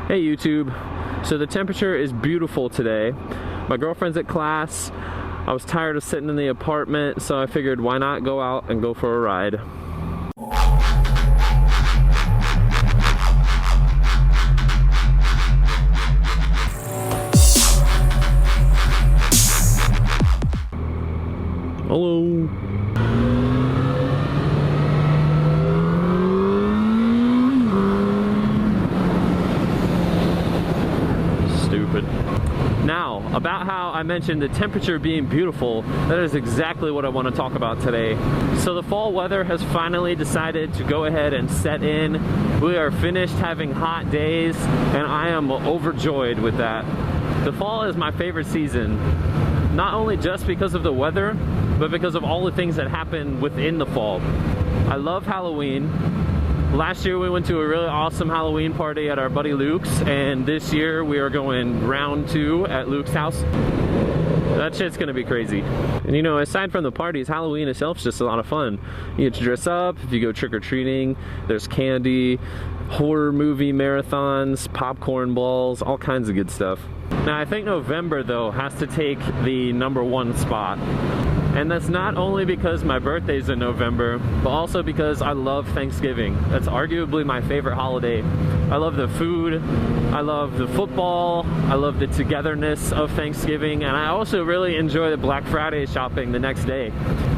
Hey YouTube, so the temperature is beautiful today. My girlfriend's at class. I was tired of sitting in the apartment, so I figured why not go out and go for a ride. Hello. Stupid. Now, about how I mentioned the temperature being beautiful, that is exactly what I want to talk about today. So the fall weather has finally decided to go ahead and set in. We are finished having hot days, and I am overjoyed with that. The fall is my favorite season, not only just because of the weather, but because of all the things that happen within the fall. I love Halloween. Last year we went to a really awesome Halloween party at our buddy Luke's, and this year we are going round 2 at Luke's house. That shit's gonna be crazy. And you know, aside from the parties, Halloween itself is just a lot of fun. You get to dress up, if you go trick-or-treating, there's candy, horror movie marathons, popcorn balls, all kinds of good stuff. Now I think November though has to take the #1 spot. And that's not only because my birthday's in November, but also because I love Thanksgiving. That's arguably my favorite holiday. I love the food, I love the football, I love the togetherness of Thanksgiving, and I also really enjoy the Black Friday shopping the next day.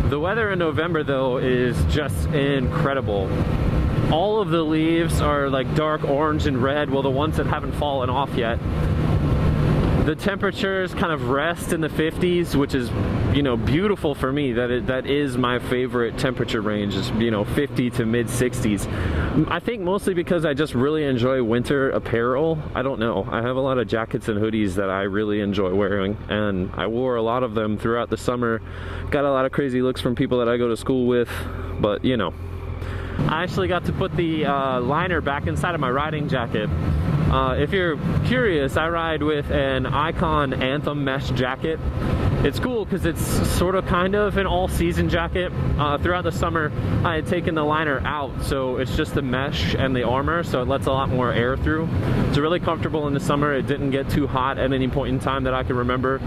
The weather in November though is just incredible. All of the leaves are like dark orange and red, well, the ones that haven't fallen off yet. The temperatures kind of rest in the 50s, which is, you know, beautiful for me. That is my favorite temperature range, is, you know, 50 to mid 60s. I think mostly because I just really enjoy winter apparel. I don't know. I have a lot of jackets and hoodies that I really enjoy wearing, and I wore a lot of them throughout the summer. Got a lot of crazy looks from people that I go to school with, but you know. I actually got to put the liner back inside of my riding jacket. If you're curious, I ride with an Icon Anthem mesh jacket. It's cool because it's sort of kind of an all-season jacket. Throughout the summer, I had taken the liner out, so it's just the mesh and the armor, so it lets a lot more air through. It's really comfortable in the summer. It didn't get too hot at any point in time that I can remember.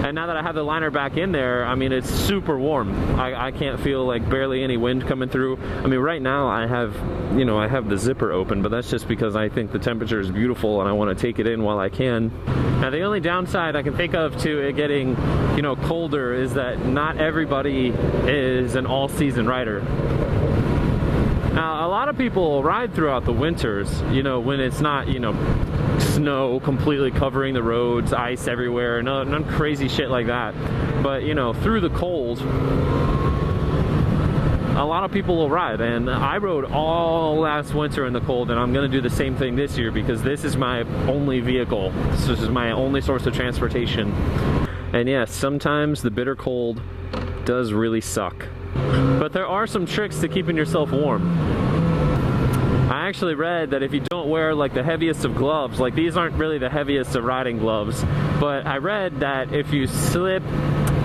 And now that I have the liner back in there, I mean, it's super warm. I can't feel like barely any wind coming through. I mean, right now I have, you know, I have the zipper open, but that's just because I think the temperature is beautiful and I want to take it in while I can. Now, the only downside I can think of to it getting, you know, colder is that not everybody is an all-season rider. Now, a lot of people ride throughout the winters, you know, when it's not, you know, snow completely covering the roads, ice everywhere, none crazy shit like that. But, you know, through the cold, a lot of people will ride, and I rode all last winter in the cold, and I'm going to do the same thing this year because this is my only vehicle. This is my only source of transportation. And yes, sometimes the bitter cold does really suck. But there are some tricks to keeping yourself warm. I actually read that if you don't wear like the heaviest of gloves, like these aren't really the heaviest of riding gloves, but I read that if you slip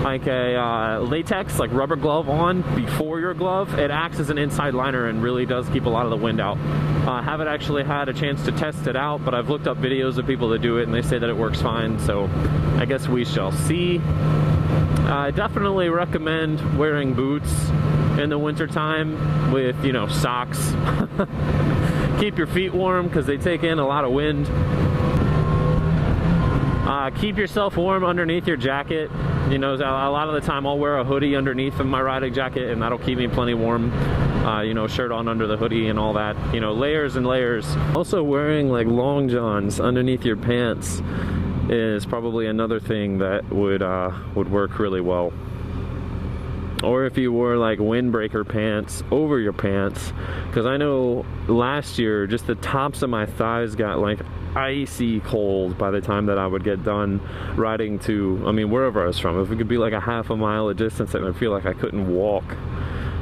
like a latex, like rubber glove on before your glove, it acts as an inside liner and really does keep a lot of the wind out. I haven't actually had a chance to test it out, but I've looked up videos of people that do it and they say that it works fine, so I guess we shall see. I definitely recommend wearing boots in the winter time with, you know, socks. Keep your feet warm because they take in a lot of wind. Keep yourself warm underneath your jacket. You know, a lot of the time I'll wear a hoodie underneath of my riding jacket, and that'll keep me plenty warm. You know, shirt on under the hoodie and all that. You know, layers and layers. Also, wearing like long johns underneath your pants is probably another thing that would work really well. Or if you wore like windbreaker pants over your pants, because I know last year just the tops of my thighs got like icy cold by the time that I would get done riding to, I mean, wherever I was from. If it could be like a half a mile of distance, I would feel like I couldn't walk.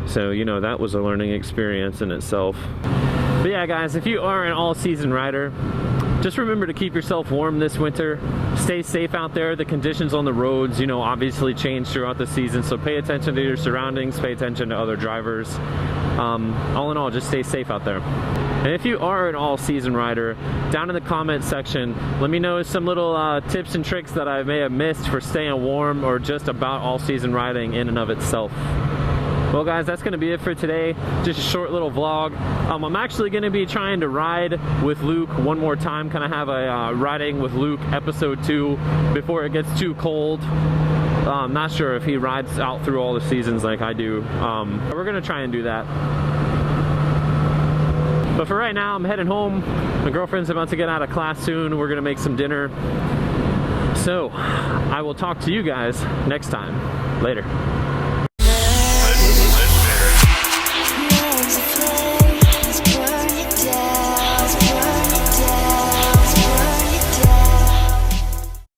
So, you know, that was a learning experience in itself. But yeah, guys, if you are an all-season rider, just remember to keep yourself warm this winter. Stay safe out there. The conditions on the roads, you know, obviously change throughout the season, so pay attention to your surroundings, pay attention to other drivers. all in all, just stay safe out there. And if you are an all-season rider, down in the comment section, let me know some little tips and tricks that I may have missed for staying warm or just about all-season riding in and of itself. Well guys, that's going to be it for today. Just a short little vlog. I'm actually going to be trying to ride with Luke one more time, kind of have a riding with Luke episode 2 before it gets too cold. I'm not sure if he rides out through all the seasons like I do. We're going to try and do that. But for right now, I'm heading home. My girlfriend's about to get out of class soon. We're going to make some dinner. So I will talk to you guys next time. Later.